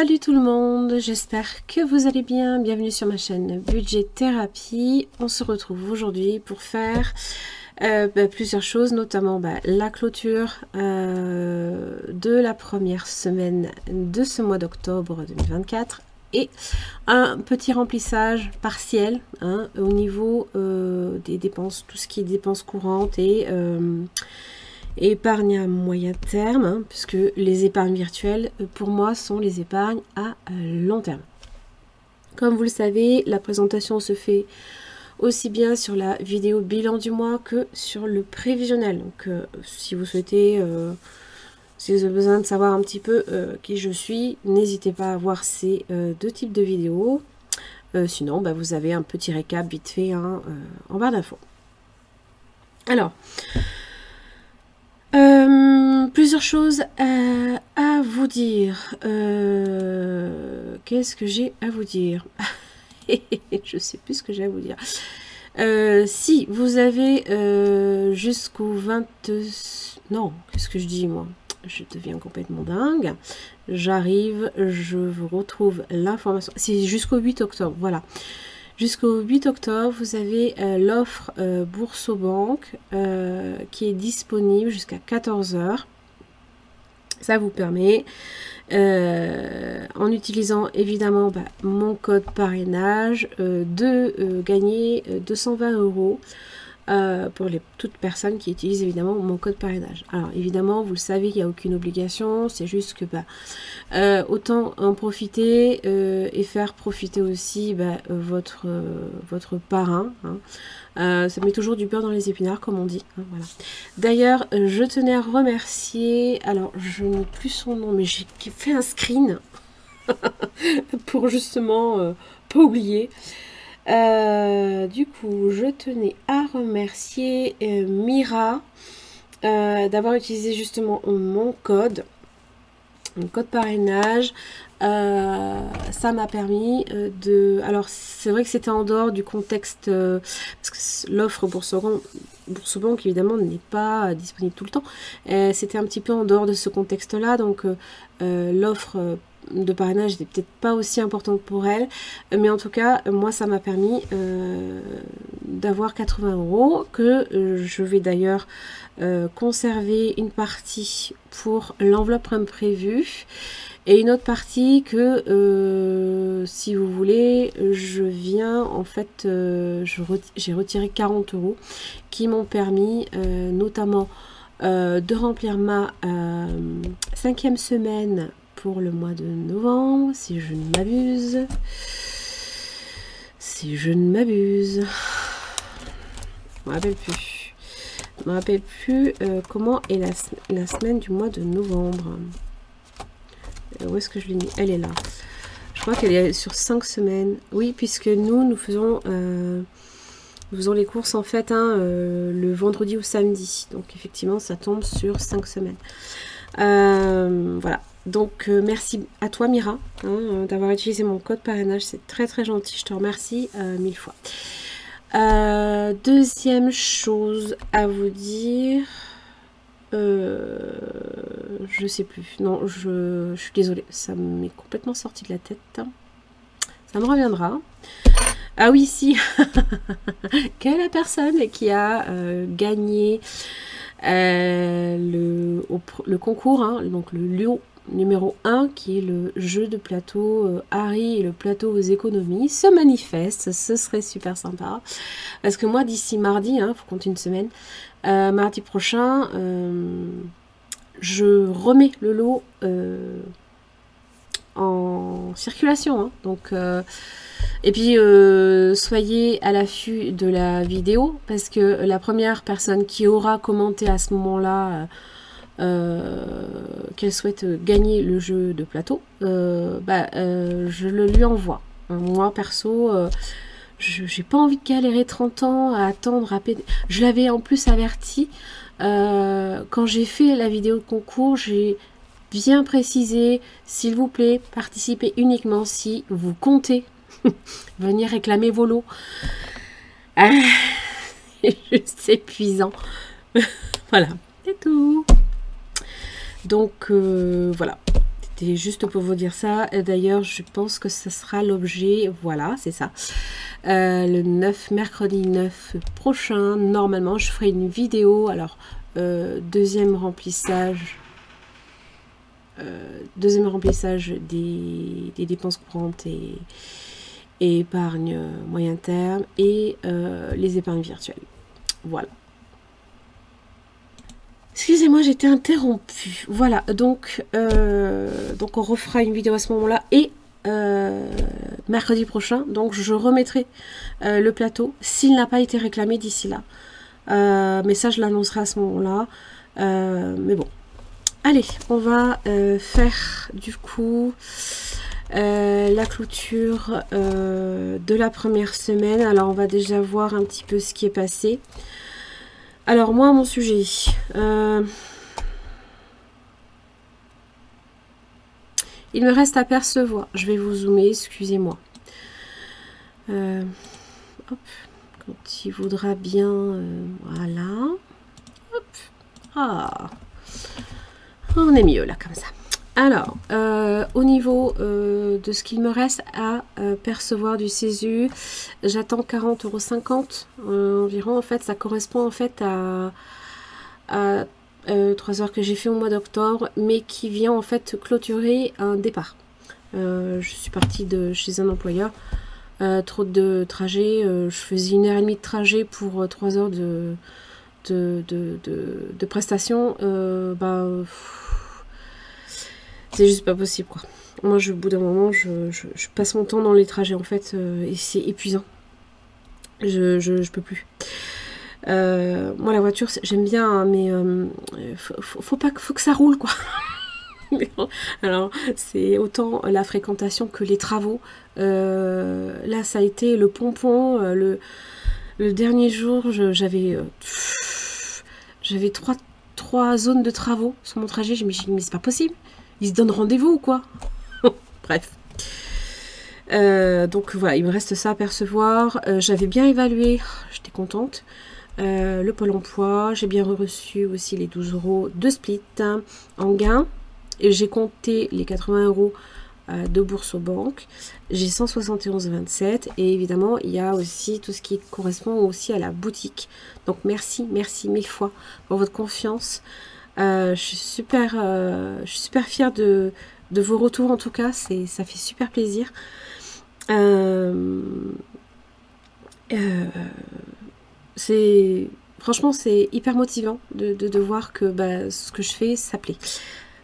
Salut tout le monde, j'espère que vous allez bien. Bienvenue sur ma chaîne Budget Thérapie. On se retrouve aujourd'hui pour faire plusieurs choses, notamment la clôture de la première semaine de ce mois d'octobre 2024 et un petit remplissage partiel au niveau des dépenses, tout ce qui est dépenses courantes et épargne à moyen terme, puisque les épargnes virtuelles, pour moi, sont les épargnes à long terme. Comme vous le savez, la présentation se fait aussi bien sur la vidéo bilan du mois que sur le prévisionnel. Donc, si vous souhaitez, si vous avez besoin de savoir un petit peu qui je suis, n'hésitez pas à voir ces deux types de vidéos. Sinon, vous avez un petit récap vite fait en barre d'infos. Alors, plusieurs choses à vous dire. Qu'est-ce que j'ai à vous dire? Je sais plus ce que j'ai à vous dire. Si vous avez jusqu'au 20... Non, qu'est-ce que je dis moi? Je deviens complètement dingue. J'arrive, je vous retrouve l'information. C'est jusqu'au 8 octobre, voilà. Jusqu'au 8 octobre, vous avez l'offre Boursorama qui est disponible jusqu'à 14 h. Ça vous permet, en utilisant évidemment mon code parrainage, de gagner 220 € pour toutes personnes qui utilisent évidemment mon code parrainage. Alors évidemment, vous le savez, il n'y a aucune obligation, c'est juste que autant en profiter et faire profiter aussi votre parrain. Ça met toujours du beurre dans les épinards, comme on dit. Voilà. D'ailleurs, je tenais à remercier, alors je n'ai plus son nom, mais j'ai fait un screen pour justement pas oublier. Du coup, je tenais à remercier Mira d'avoir utilisé justement mon code parrainage. Ça m'a permis de... Alors, c'est vrai que c'était en dehors du contexte, parce que l'offre Boursorama, évidemment, n'est pas disponible tout le temps. C'était un petit peu en dehors de ce contexte-là, donc l'offre de parrainage n'était peut-être pas aussi importante pour elle, mais en tout cas, moi, ça m'a permis d'avoir 80 € que je vais d'ailleurs conserver une partie pour l'enveloppe imprévue et une autre partie que si vous voulez, je viens en fait, j'ai retiré 40 € qui m'ont permis notamment de remplir ma 5e semaine pour le mois de novembre, si je ne m'abuse. Si je ne m'abuse. Je me rappelle plus. Je me rappelle plus comment est la semaine du mois de novembre. Où est-ce que je l'ai mis? Elle est là. Je crois qu'elle est sur 5 semaines. Oui, puisque nous faisons les courses en fait le vendredi ou samedi. Donc effectivement, ça tombe sur 5 semaines. Voilà. Donc merci à toi Mira d'avoir utilisé mon code parrainage, c'est très très gentil, je te remercie 1000 fois. Deuxième chose à vous dire, je sais plus, non je suis désolée, ça m'est complètement sorti de la tête, ça me reviendra. Ah oui, si, quelle est la personne qui a gagné le concours, donc le lot numéro 1 qui est le jeu de plateau Harry et le plateau aux économies se manifeste, ce serait super sympa parce que moi d'ici mardi, faut compter une semaine, mardi prochain je remets le lot en circulation, donc et puis soyez à l'affût de la vidéo parce que la première personne qui aura commenté à ce moment-là qu'elle souhaite gagner le jeu de plateau, je le lui envoie. Moi perso, j'ai pas envie de galérer 30 ans à attendre. Je l'avais en plus averti quand j'ai fait la vidéo de concours, j'ai bien précisé, s'il vous plaît, participez uniquement si vous comptez venir réclamer vos lots. C'est épuisant. Voilà, c'est tout. Donc voilà, c'était juste pour vous dire ça. D'ailleurs, je pense que ce sera l'objet, voilà, c'est ça. Le 9, mercredi 9 prochain, normalement, je ferai une vidéo. Alors, deuxième remplissage des dépenses courantes et épargne moyen terme et les épargnes virtuelles. Voilà. Excusez-moi, j'étais interrompue. Voilà, donc on refera une vidéo à ce moment-là et mercredi prochain. Donc je remettrai le plateau s'il n'a pas été réclamé d'ici là. Mais ça, je l'annoncerai à ce moment-là. Mais bon. Allez, on va faire du coup la clôture de la première semaine. Alors, on va déjà voir un petit peu ce qui est passé. Alors, moi, mon sujet. Il me reste à percevoir. Je vais vous zoomer, excusez-moi. Hop, quand il voudra bien. Voilà. Hop. Ah. On est mieux là, comme ça. Alors, au niveau de ce qu'il me reste à percevoir du CESU, j'attends 40,50 € environ. En fait, ça correspond en fait à 3 heures que j'ai fait au mois d'octobre, mais qui vient en fait clôturer un départ. Je suis partie de chez un employeur. Trop de trajets. Je faisais 1h30 de trajet pour 3 heures de prestations. C'est juste pas possible, quoi. Moi, au bout d'un moment, je passe mon temps dans les trajets, en fait, et c'est épuisant. Je peux plus. Moi, la voiture, j'aime bien, hein, mais faut que ça roule, quoi. Alors, c'est autant la fréquentation que les travaux. Là, ça a été le pompon. Le dernier jour, j'avais trois zones de travaux sur mon trajet. Je me suis dit, mais c'est pas possible. Ils se donnent rendez-vous ou quoi? Bref. Donc voilà, il me reste ça à percevoir. J'avais bien évalué, j'étais contente. Le Pôle emploi, j'ai bien reçu aussi les 12 € de split en gain. Et j'ai compté les 80 € de bourse aux banques. J'ai 171,27 et évidemment, il y a aussi tout ce qui correspond aussi à la boutique. Donc merci mille fois pour votre confiance. Je suis super fière de vos retours en tout cas, ça fait super plaisir. Franchement c'est hyper motivant de voir que ce que je fais ça plaît.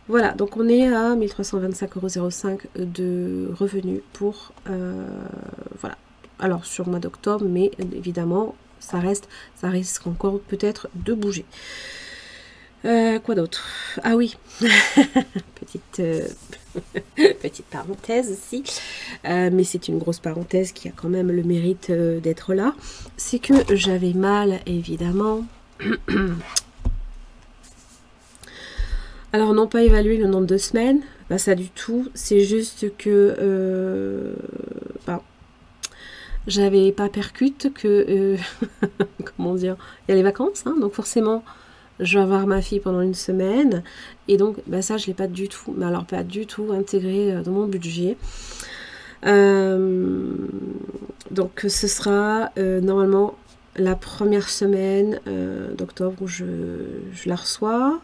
Voilà, donc on est à 1325,05 € de revenus pour voilà. Alors sur le mois d'octobre, mais évidemment ça risque encore peut-être de bouger. Quoi d'autre? Ah oui, petite parenthèse aussi, mais c'est une grosse parenthèse qui a quand même le mérite d'être là. C'est que j'avais mal, évidemment. Alors, non pas évaluer le nombre de semaines, pas ça du tout. C'est juste que j'avais pas percute que comment dire, il y a les vacances, hein, donc forcément. Je vais avoir ma fille pendant une semaine et donc ça je l'ai pas du tout, mais alors pas du tout intégré dans mon budget. Donc ce sera normalement la première semaine d'octobre où je la reçois.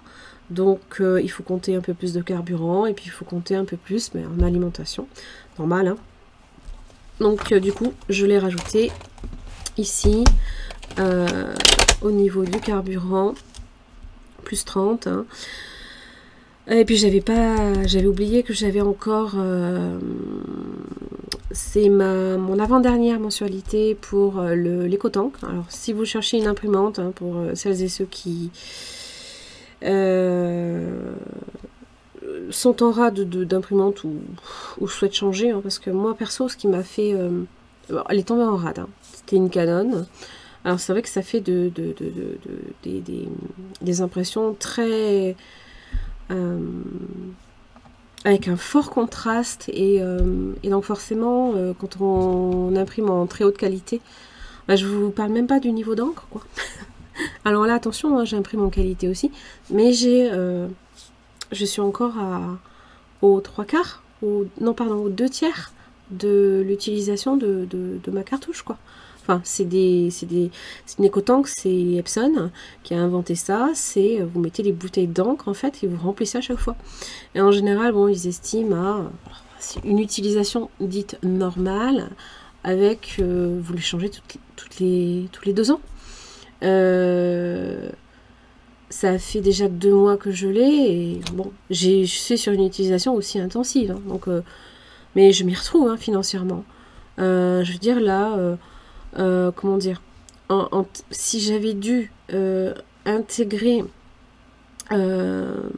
Donc il faut compter un peu plus de carburant et puis il faut compter un peu plus mais en alimentation, normal hein. Donc du coup je l'ai rajouté ici au niveau du carburant. Plus 30 hein. Et puis j'avais oublié que j'avais encore c'est mon avant-dernière mensualité pour l'écotank. Alors si vous cherchez une imprimante hein, pour celles et ceux qui sont en rade d'imprimante ou souhaitent changer hein, parce que moi perso ce qui m'a fait elle est tombée en rade hein. C'était une Canon. Alors c'est vrai que ça fait des impressions très avec un fort contraste et donc forcément quand on imprime en très haute qualité, je vous parle même pas du niveau d'encre quoi. Alors là attention, hein, j'imprime en qualité aussi, mais je suis encore aux 3/4, non pardon, aux 2/3 de l'utilisation de ma cartouche, quoi. Enfin, c'est une écotank, c'est Epson qui a inventé ça. C'est vous mettez les bouteilles d'encre en fait et vous remplissez à chaque fois. Et en général, bon, ils estiment à une utilisation dite normale avec vous les changez tous les 2 ans. Ça fait déjà 2 mois que je l'ai et bon, je suis sur une utilisation aussi intensive, hein, donc mais je m'y retrouve hein, financièrement. Je veux dire là. Comment dire, si j'avais dû intégrer le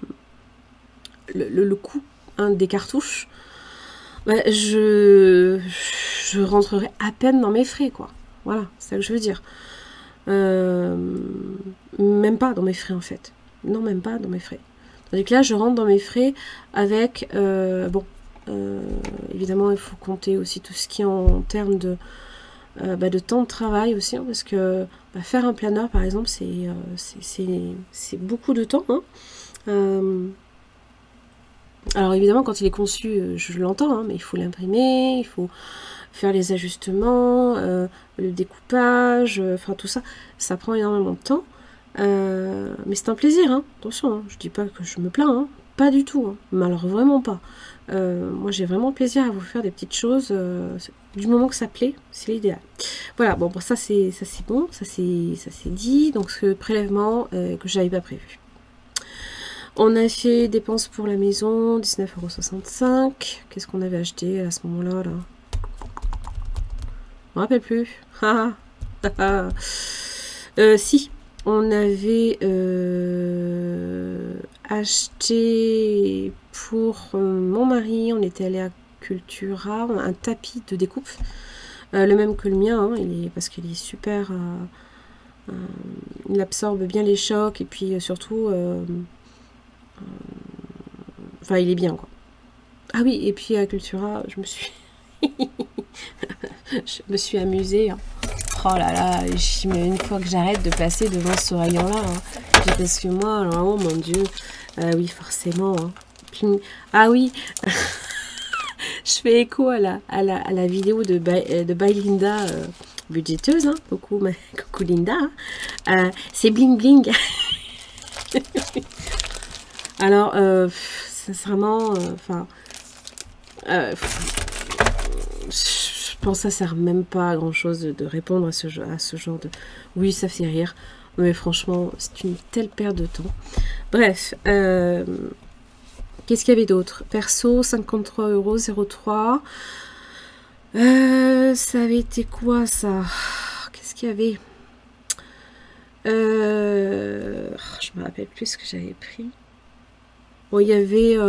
coût hein, des cartouches, bah, je rentrerais à peine dans mes frais, quoi. Voilà, c'est ça que je veux dire. Même pas dans mes frais, en fait. Non, même pas dans mes frais. Tandis que là, je rentre dans mes frais avec... bon, évidemment, il faut compter aussi tout ce qui est en termes de temps de travail aussi, hein, parce que faire un planeur par exemple c'est beaucoup de temps hein. Alors évidemment quand il est conçu je l'entends hein, mais il faut l'imprimer, il faut faire les ajustements, le découpage, enfin tout ça, ça prend énormément de temps, mais c'est un plaisir hein. Attention, hein, je dis pas que je me plains hein, pas du tout, hein, mais alors vraiment pas. Moi j'ai vraiment plaisir à vous faire des petites choses, du moment que ça plaît, c'est l'idéal. Voilà, bon ça c'est bon, ça c'est dit, donc ce prélèvement que j'avais pas prévu. On a fait dépenses pour la maison, 19,65 €. Qu'est-ce qu'on avait acheté à ce moment-là là? Je me rappelle plus. Si, on avait acheté pour mon mari, on était allé à Cultura, un tapis de découpe, le même que le mien, hein, parce qu'il est super, il absorbe bien les chocs et puis surtout, enfin il est bien quoi. Ah oui, et puis à Cultura, je me suis amusée. Hein. Oh là là, mais une fois que j'arrête de passer devant ce rayon-là, hein, parce que moi, alors, oh mon Dieu, oui, forcément. Hein. Puis, ah oui, je fais écho à la vidéo de By Linda, budgéteuse, hein, coucou Linda. Hein. C'est bling bling. Alors, sincèrement, enfin... je pense que ça sert même pas à grand chose de répondre à ce genre de... Oui, ça fait rire, mais franchement, c'est une telle perte de temps. Bref, qu'est-ce qu'il y avait d'autre? Perso, 53,03 €. Ça avait été quoi, ça? Qu'est-ce qu'il y avait? Je me rappelle plus ce que j'avais pris. Bon, il y avait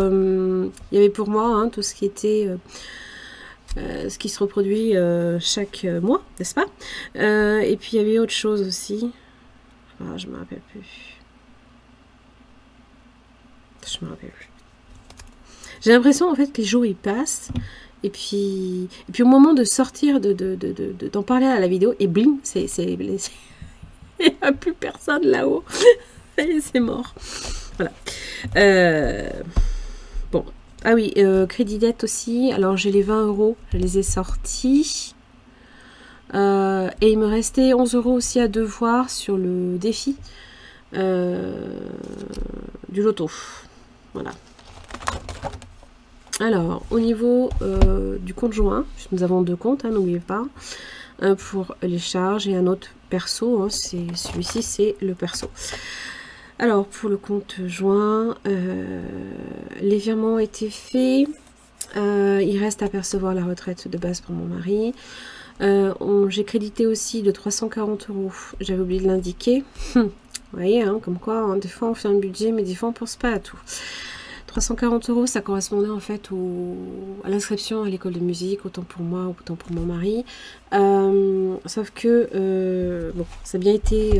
pour moi hein, tout ce qui était... ce qui se reproduit chaque mois, n'est-ce pas? Et puis il y avait autre chose aussi. Ah, je me rappelle plus. Je me rappelle plus. J'ai l'impression en fait que les jours ils passent. Et puis au moment de sortir, d'en parler à la vidéo, et bling, il n'y a plus personne là-haut. C'est mort. Voilà. Bon. Ah oui, crédit dette aussi. Alors j'ai les 20 €, je les ai sortis. Et il me restait 11 € aussi à devoir sur le défi du loto. Voilà. Alors, au niveau du compte joint, nous avons 2 comptes, hein, n'oubliez pas. Un pour les charges et un autre perso. Hein, celui-ci, c'est le perso. Alors, pour le compte joint, les virements ont été faits. Il reste à percevoir la retraite de base pour mon mari. J'ai crédité aussi de 340 €. J'avais oublié de l'indiquer. Vous voyez, hein, comme quoi, hein, des fois on fait un budget, mais des fois on pense pas à tout. 340 €, ça correspondait en fait à l'inscription à l'école de musique, autant pour moi, autant pour mon mari. Sauf que, bon, ça a bien été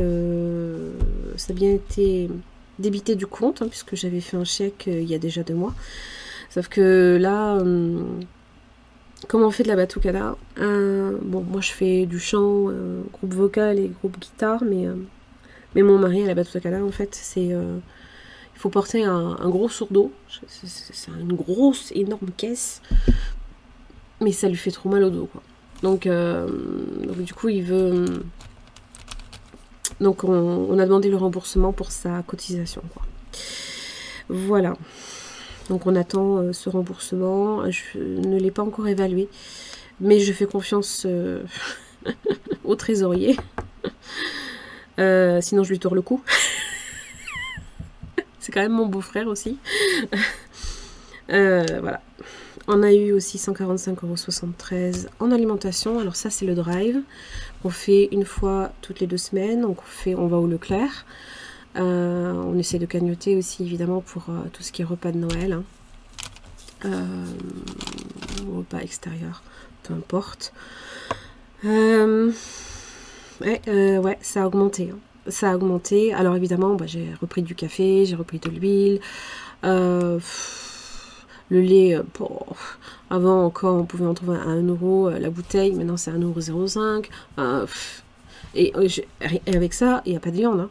débité du compte, hein, puisque j'avais fait un chèque il y a déjà 2 mois. Sauf que là, comme on fait de la batucada, bon, moi je fais du chant, groupe vocal et groupe guitare, mais mon mari à la batucada, en fait, il Il faut porter un gros seau d'eau. C'est une grosse, énorme caisse. Mais ça lui fait trop mal au dos, quoi. Donc du coup, il veut... Donc on a demandé le remboursement pour sa cotisation, quoi. Voilà. Donc on attend ce remboursement. Je ne l'ai pas encore évalué. Mais je fais confiance au trésorier. Sinon je lui tords le cou. C'est quand même mon beau-frère aussi. Voilà. On a eu aussi 145,73 € en alimentation. Alors ça, c'est le drive. On fait une fois toutes les 2 semaines. Donc on va au Leclerc. On essaie de cagnotter aussi, évidemment, pour tout ce qui est repas de Noël. Repas extérieur, peu importe. Ouais, ça a augmenté. Ça a augmenté. Alors évidemment, bah, j'ai repris du café, j'ai repris de l'huile. Le lait, avant encore on pouvait en trouver à 1 € la bouteille, maintenant c'est 1,05 €. Et avec ça, il n'y a pas de viande. Hein.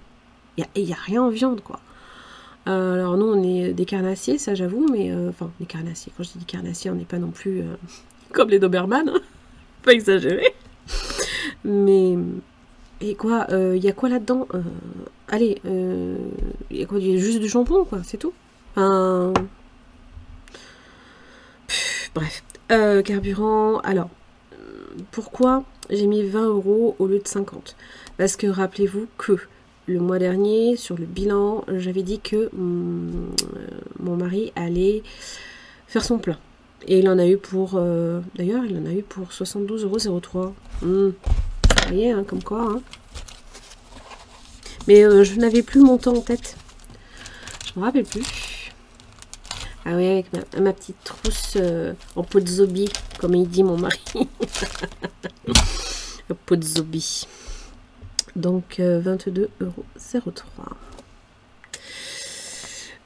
Il n'y a rien en viande, quoi. Alors nous on est des carnassiers, ça j'avoue, mais enfin des carnassiers, quand je dis carnassiers, on n'est pas non plus comme les Doberman, hein. Pas exagéré. Mais et quoi, il y a quoi là-dedans? Allez, il y a quoi, juste du jambon, quoi, c'est tout. Enfin, bref, carburant. Alors, pourquoi j'ai mis 20 € au lieu de 50? Parce que rappelez-vous que le mois dernier, sur le bilan, j'avais dit que mon mari allait faire son plein. Et il en a eu pour... D'ailleurs, il en a eu pour 72,03 €. Vous voyez, hein, comme quoi. Hein. Mais je n'avais plus le montant en tête. Je me rappelle plus. Ah oui, avec ma petite trousse en peau de zombie, comme il dit mon mari. Peau de zombie. Donc 22,03 €.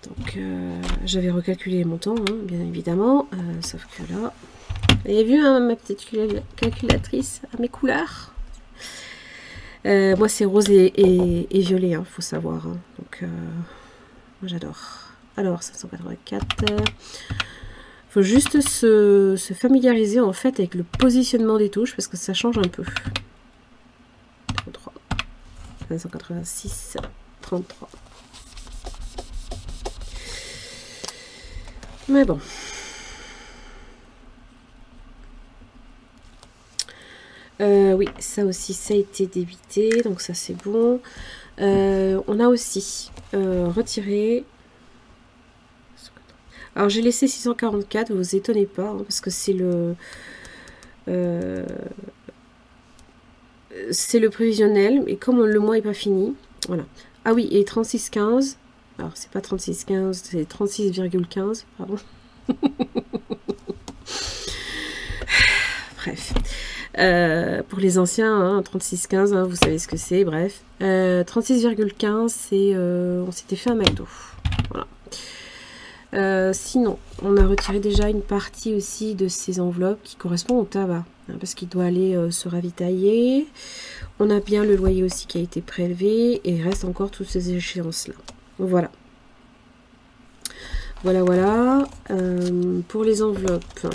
Donc j'avais recalculé les montants, hein, bien évidemment. Sauf que là, vous avez vu hein, ma petite calculatrice à mes couleurs. Moi c'est rose et violet, hein, faut savoir. Hein. Donc moi j'adore. Alors 584. Faut juste se familiariser en fait avec le positionnement des touches parce que ça change un peu. 33. 586. 33. Mais bon. Oui, ça aussi, ça a été débité. Donc ça, c'est bon. On a aussi retiré... Alors, j'ai laissé 644. Vous étonnez pas, hein, parce que c'est le... c'est le prévisionnel. Et comme le mois n'est pas fini, voilà. Ah oui, et 36,15. Alors, c'est pas 36,15, c'est 36,15, pardon. Bref. Pour les anciens, hein, 36,15, hein, vous savez ce que c'est, bref. 36,15, c'est... on s'était fait un McDo. Voilà. Sinon, on a retiré déjà une partie aussi de ces enveloppes qui correspond au tabac, hein, parce qu'il doit aller se ravitailler. On a bien le loyer aussi qui a été prélevé, et il reste encore toutes ces échéances-là. Voilà. Voilà, voilà. Pour les enveloppes,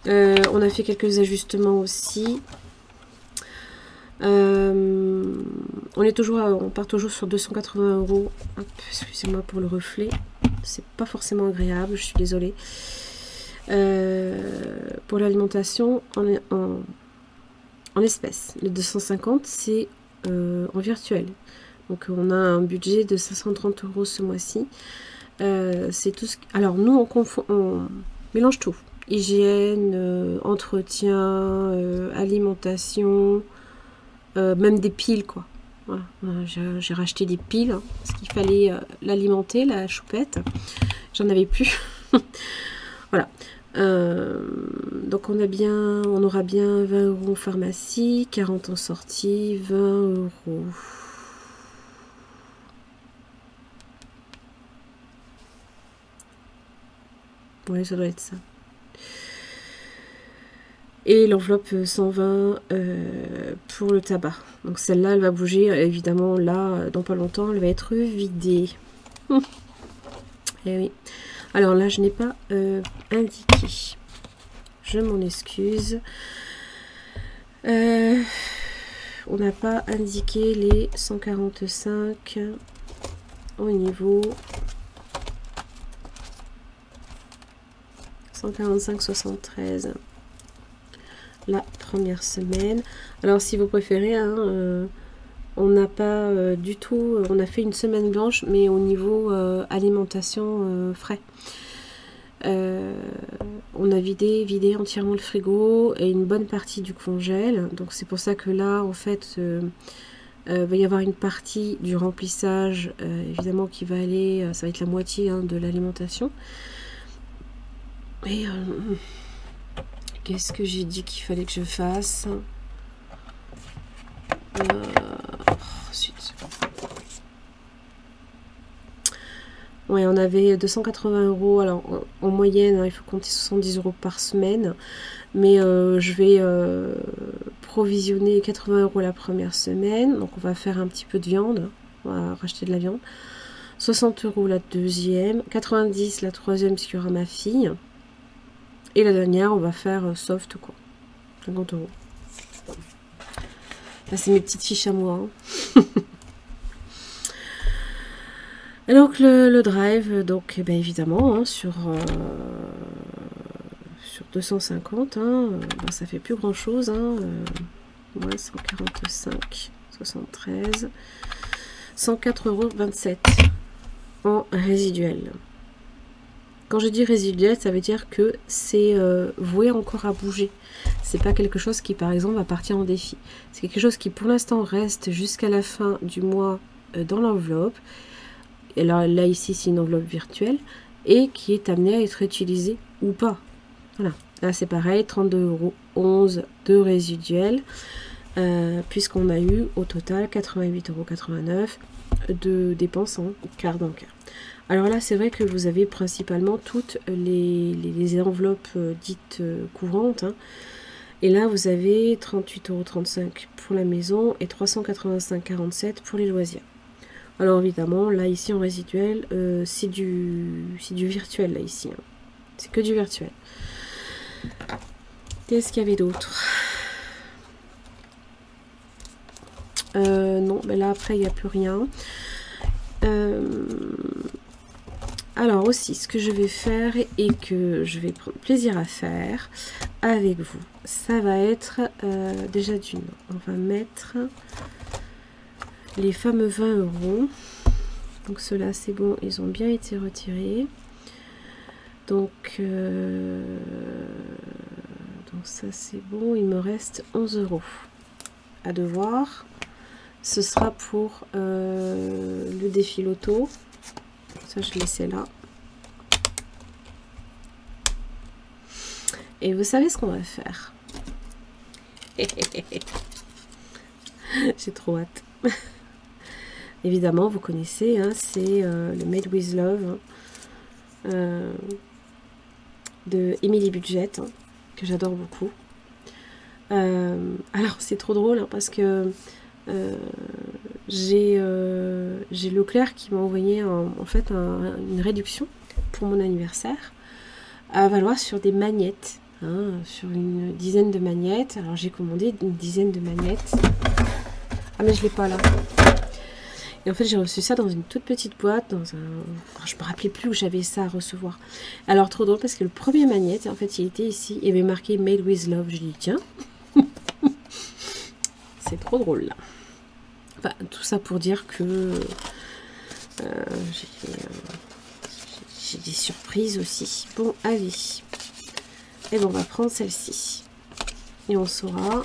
on a fait quelques ajustements aussi. On est toujours, on part toujours sur 280 €. Excusez-moi pour le reflet. C'est pas forcément agréable, je suis désolée. Pour l'alimentation, en espèces. Le 250, c'est en virtuel. Donc on a un budget de 530 € ce mois-ci. C'est tout ce... Alors nous on mélange tout. Hygiène, entretien, alimentation, même des piles quoi. Voilà. J'ai racheté des piles hein, parce qu'il fallait l'alimenter, la choupette. J'en avais plus. Voilà. Donc on aura bien 20 € en pharmacie, 40 en sortie, 20 €. Ouais, ça doit être ça. Et l'enveloppe 120 pour le tabac. Donc celle-là, elle va bouger. Évidemment, là, dans pas longtemps, elle va être vidée. Eh oui. Alors là, je n'ai pas indiqué. Je m'en excuse. On n'a pas indiqué les 145 au niveau 145,73 la première semaine. Alors si vous préférez, hein, on n'a pas du tout, on a fait une semaine blanche, mais au niveau alimentation frais. On a vidé entièrement le frigo et une bonne partie du congèle. Donc c'est pour ça que là, en fait, va y avoir une partie du remplissage, évidemment, qui va aller, ça va être la moitié hein, de l'alimentation. Et qu'est-ce que j'ai dit qu'il fallait que je fasse? Ensuite. Ouais, on avait 280 €. Alors, en moyenne, hein, il faut compter 70 € par semaine. Mais je vais provisionner 80 € la première semaine. Donc, on va faire un petit peu de viande. On va racheter de la viande. 60 € la deuxième. 90 € la troisième, parce qu'il y aura ma fille. Et la dernière, on va faire soft, quoi. 50 €. Là, c'est mes petites fiches à moi. Hein. Et donc, le drive, donc, eh bien, évidemment, hein, sur 250, hein, ben, ça fait plus grand-chose. Hein, ouais, 145, 73, 104,27 € en résiduel. Quand je dis résiduel, ça veut dire que c'est voué encore à bouger. C'est pas quelque chose qui, par exemple, va partir en défi. C'est quelque chose qui, pour l'instant, reste jusqu'à la fin du mois dans l'enveloppe. Et là, ici, c'est une enveloppe virtuelle et qui est amenée à être utilisée ou pas. Voilà. Là, c'est pareil, 32,11 € de résiduel, puisqu'on a eu au total 88,89 € de dépenses en carte bancaire. Alors là, c'est vrai que vous avez principalement toutes les enveloppes dites courantes. Hein. Et là, vous avez 38,35 € pour la maison et 385,47 € pour les loisirs. Alors évidemment, là, ici, en résiduel, c'est du virtuel, là, ici. Hein. C'est que du virtuel. Qu'est-ce qu'il y avait d'autre? Non, mais là, après, il n'y a plus rien. Alors aussi, ce que je vais faire et que je vais prendre plaisir à faire avec vous, ça va être déjà d'une. On va mettre les fameux 20 €. Donc ceux-là, c'est bon, ils ont bien été retirés. Donc ça, c'est bon. Il me reste 11 € à devoir. Ce sera pour le défi loto. Ça, je laissais là. Et vous savez ce qu'on va faire? J'ai trop hâte. Évidemment, vous connaissez, hein, c'est le Made with Love de Emily Budget, hein, que j'adore beaucoup. Alors, c'est trop drôle, hein, parce que j'ai Leclerc qui m'a envoyé en fait une réduction pour mon anniversaire à valoir sur des magnettes, hein, sur une dizaine de magnettes. Alors j'ai commandé une dizaine de magnettes. Ah mais je l'ai pas là. Et en fait j'ai reçu ça dans une toute petite boîte, dans un... je me rappelais plus où j'avais ça à recevoir. Alors trop drôle parce que le premier magnette, en fait il était ici, il avait marqué Made with Love. Je dis tiens, c'est trop drôle là. Enfin, tout ça pour dire que j'ai des surprises aussi. Bon, allez. Et bon, on va prendre celle-ci. Et on saura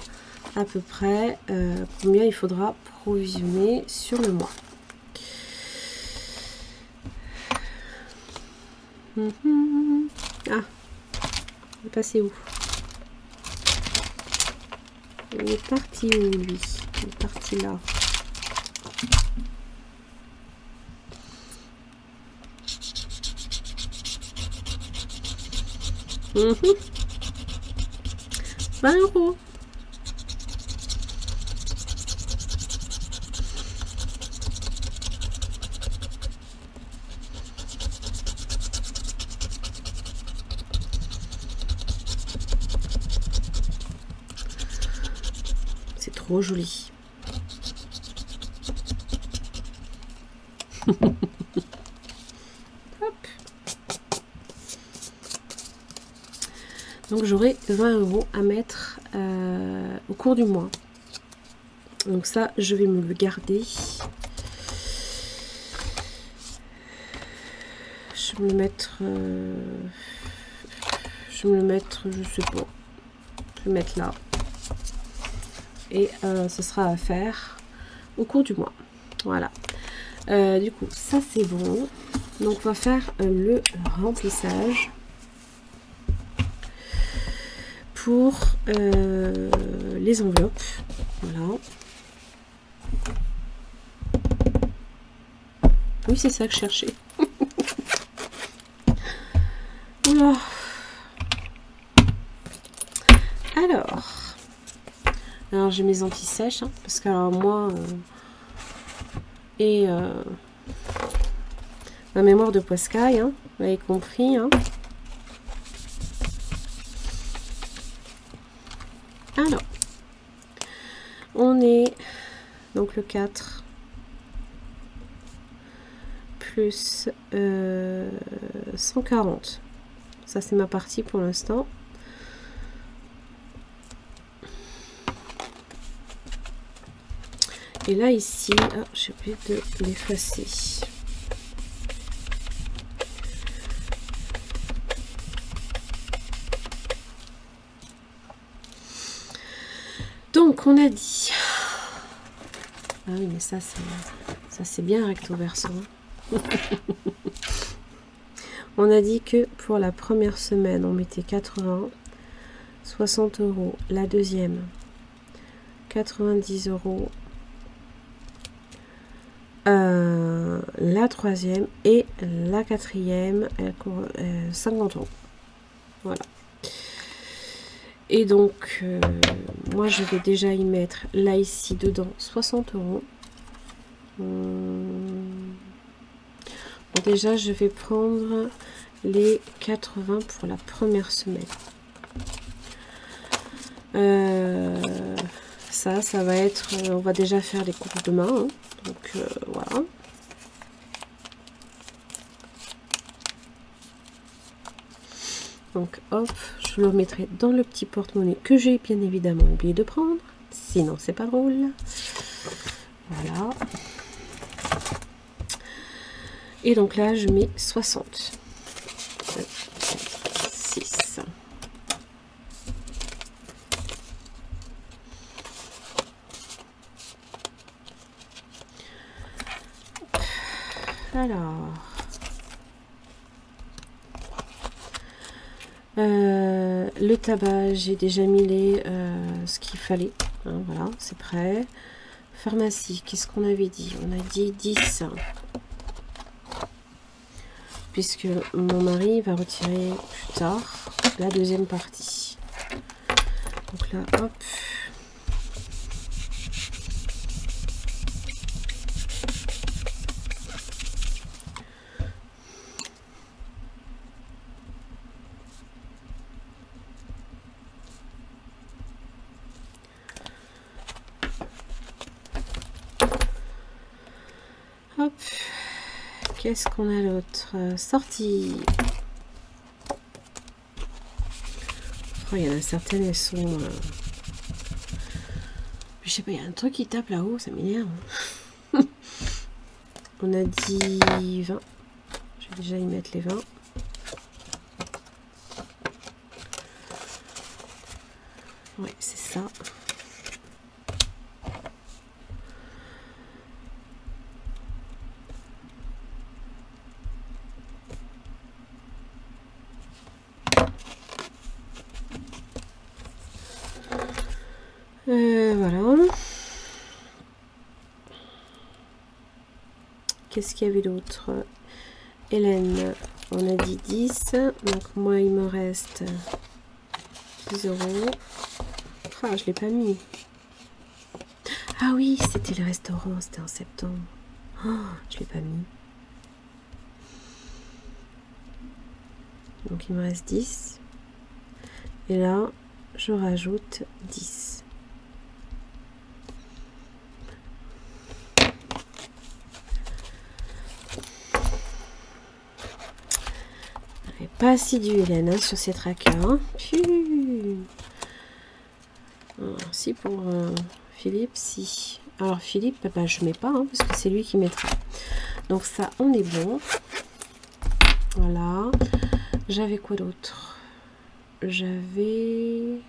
à peu près combien il faudra provisionner sur le mois. Ah, il est passé où? Il est parti où, lui? Il est parti là. Mmh. 20 €. trop joli. Hop. Donc j'aurai 20 € à mettre au cours du mois. Donc ça, je vais me le garder. Je vais me le mettre... je vais me le mettre, je sais pas. Je vais le mettre là. Et ce sera à faire au cours du mois. Voilà. Du coup, ça c'est bon. Donc on va faire le remplissage pour les enveloppes. Voilà. Oui, c'est ça que je cherchais. Oula. Alors j'ai mes anti-sèches, hein, parce que alors, moi ma mémoire de poiscaille, hein, vous avez compris. Hein. Alors, on est donc le 4 plus 140. Ça c'est ma partie pour l'instant. Et là ici, oh, j'ai oublié de l'effacer. Donc on a dit, ah oui mais ça c'est bien recto verso. Hein. On a dit que pour la première semaine on mettait 80, 60 € la deuxième, 90 € la troisième et la quatrième 50 €. Voilà. Et donc moi je vais déjà y mettre là ici dedans 60 €. Bon, déjà je vais prendre les 80 pour la première semaine. Ça va être, on va déjà faire les courses de main, hein. Donc voilà. Donc hop, je le mettrai dans le petit porte-monnaie que j'ai bien évidemment oublié de prendre, sinon c'est pas drôle. Voilà. Et donc là je mets 60. 6. Alors, le tabac, j'ai déjà mis ce qu'il fallait. Hein, voilà, c'est prêt. Pharmacie, qu'est-ce qu'on avait dit? On a dit 10. Puisque mon mari va retirer plus tard la deuxième partie. Donc là, hop. Hop. Qu'est-ce qu'on a l'autre? Sortie. Oh, il y en a certaines, elles sont... Je sais pas, il y a un truc qui tape là-haut, ça m'énerve. On a dit 20. Je vais déjà y mettre les 20. Oui, c'est ça. Voilà. Qu'est-ce qu'il y avait d'autre? Hélène, on a dit 10. Donc moi, il me reste 10 €. Ah, je l'ai pas mis. Ah oui, c'était le restaurant, c'était en septembre. Oh, je l'ai pas mis. Donc il me reste 10. Et là, je rajoute 10. pas assidue, Hélène, hein, sur ces tracas. Hein. Si pour Philippe, si. Alors Philippe, bah, je mets pas, hein, parce que c'est lui qui mettra. Donc ça, on est bon. Voilà. J'avais quoi d'autre? J'avais...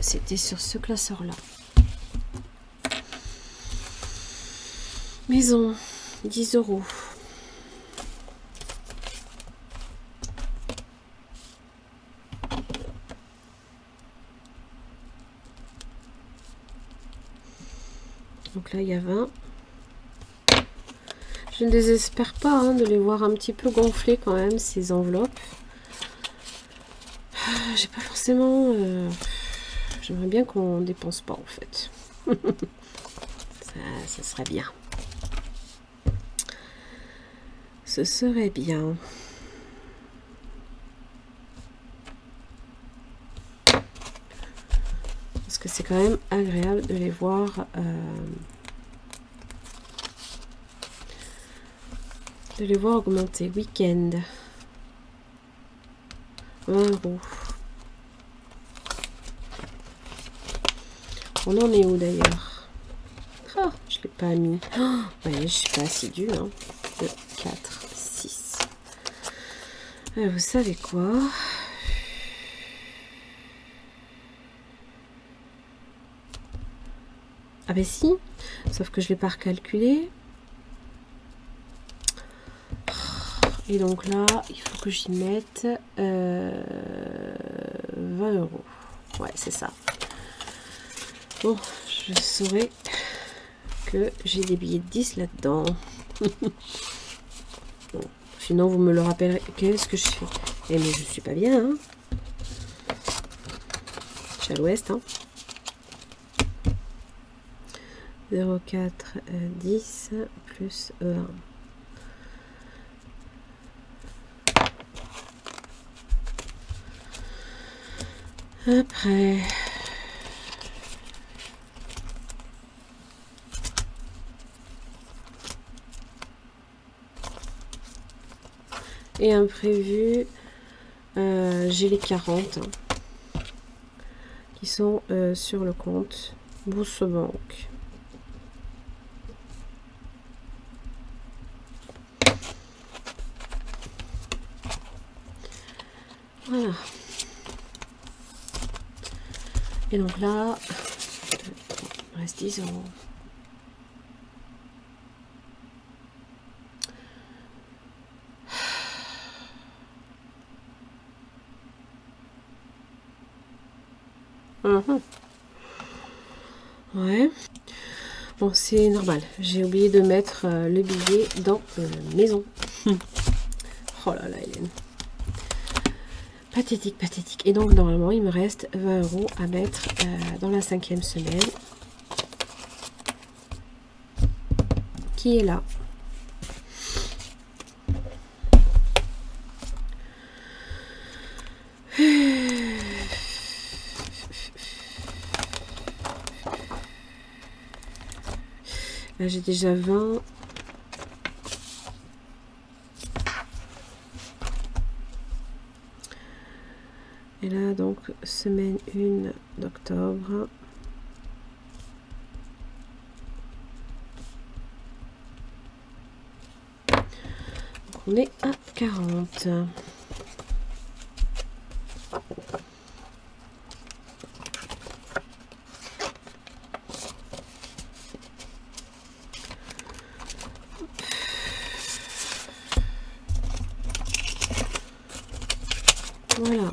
C'était sur ce classeur-là. Maison, 10 €. Donc là, il y a 20. Je ne désespère pas hein, de les voir un petit peu gonfler quand même, ces enveloppes. J'ai pas forcément... J'aimerais bien qu'on dépense pas en fait. ça serait bien. Ce serait bien. Parce que c'est quand même agréable de les voir... augmenter. Week-end. 20 €. On en est où d'ailleurs? Ah, je l'ai pas mis. Oh, ouais, je suis pas assidue. Hein. 2, 4, 6. Vous savez quoi? Ah ben si, sauf que je l'ai pas recalculé. Et donc là, il faut que j'y mette 20 €. Ouais, c'est ça. Bon, je saurais que j'ai des billets de 10 là-dedans. Bon, sinon, vous me le rappellerez. Qu'est-ce que je fais? Eh, mais je suis pas bien, hein. Je suis à l'ouest, hein. 0,4, 10 plus 1. Après... Et imprévu, j'ai les 40 hein, qui sont sur le compte Bourse Banque. Voilà. Et donc là, il reste 10 €. Ouais. Bon, c'est normal. J'ai oublié de mettre le billet dans maison. Oh là là, Hélène. Pathétique, pathétique. Et donc, normalement, il me reste 20 € à mettre dans la 5e semaine. Qui est là. Là, j'ai déjà 20. Et là, donc, semaine 1 d'octobre. On est à 40. Voilà.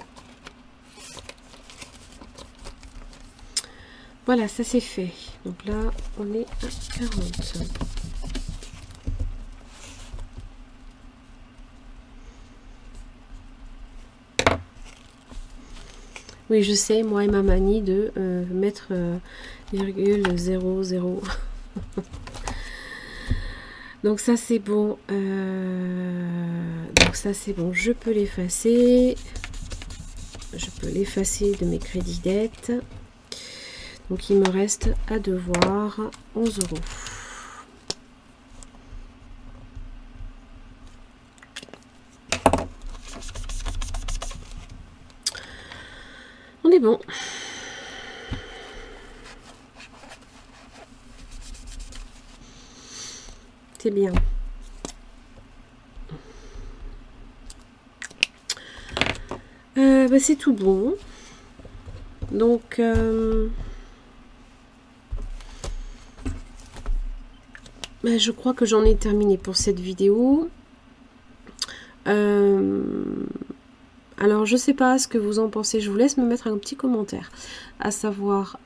Voilà, ça c'est fait. Donc là, on est à 40. Oui, je sais, moi et ma manie de mettre virgule 00. Donc ça c'est bon. Donc ça c'est bon. Je peux l'effacer. Je peux l'effacer de mes crédits dettes. Donc il me reste à devoir 11 €. Mais bon. C'est bien. Bah, c'est tout bon. Donc, bah, je crois que j'en ai terminé pour cette vidéo. Alors, je sais pas ce que vous en pensez. Je vous laisse me mettre un petit commentaire. À savoir,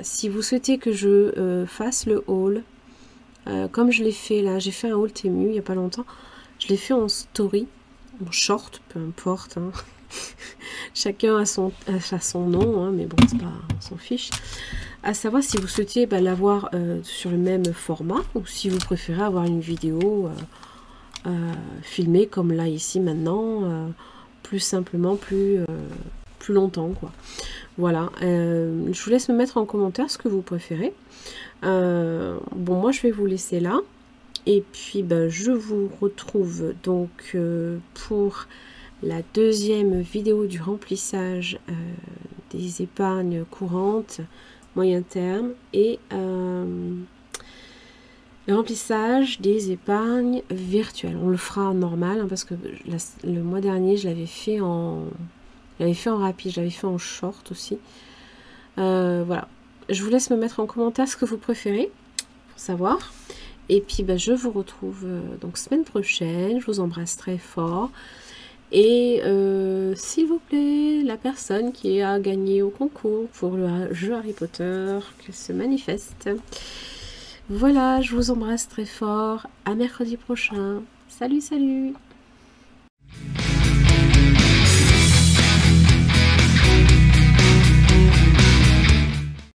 si vous souhaitez que je fasse le haul, comme je l'ai fait là. J'ai fait un haul Temu il n'y a pas longtemps. Je l'ai fait en story, en short, peu importe. Hein. Chacun a son nom, hein, mais bon, c'est pas, on s'en fiche. À savoir si vous souhaitez l'avoir sur le même format ou si vous préférez avoir une vidéo filmée comme là ici maintenant, plus simplement, plus longtemps quoi. Voilà, je vous laisse me mettre en commentaire ce que vous préférez. Bon, moi je vais vous laisser là et puis je vous retrouve donc pour la deuxième vidéo du remplissage des épargnes courantes moyen terme et le remplissage des épargnes virtuelles. On le fera en normal hein, parce que le mois dernier je l'avais fait en rapide, je l'avais fait en short aussi. Voilà, je vous laisse me mettre en commentaire ce que vous préférez pour savoir. Et puis je vous retrouve donc semaine prochaine. Je vous embrasse très fort. Et s'il vous plaît, la personne qui a gagné au concours pour le jeu Harry Potter, qu'elle se manifeste. Voilà, je vous embrasse très fort. À mercredi prochain. Salut, salut!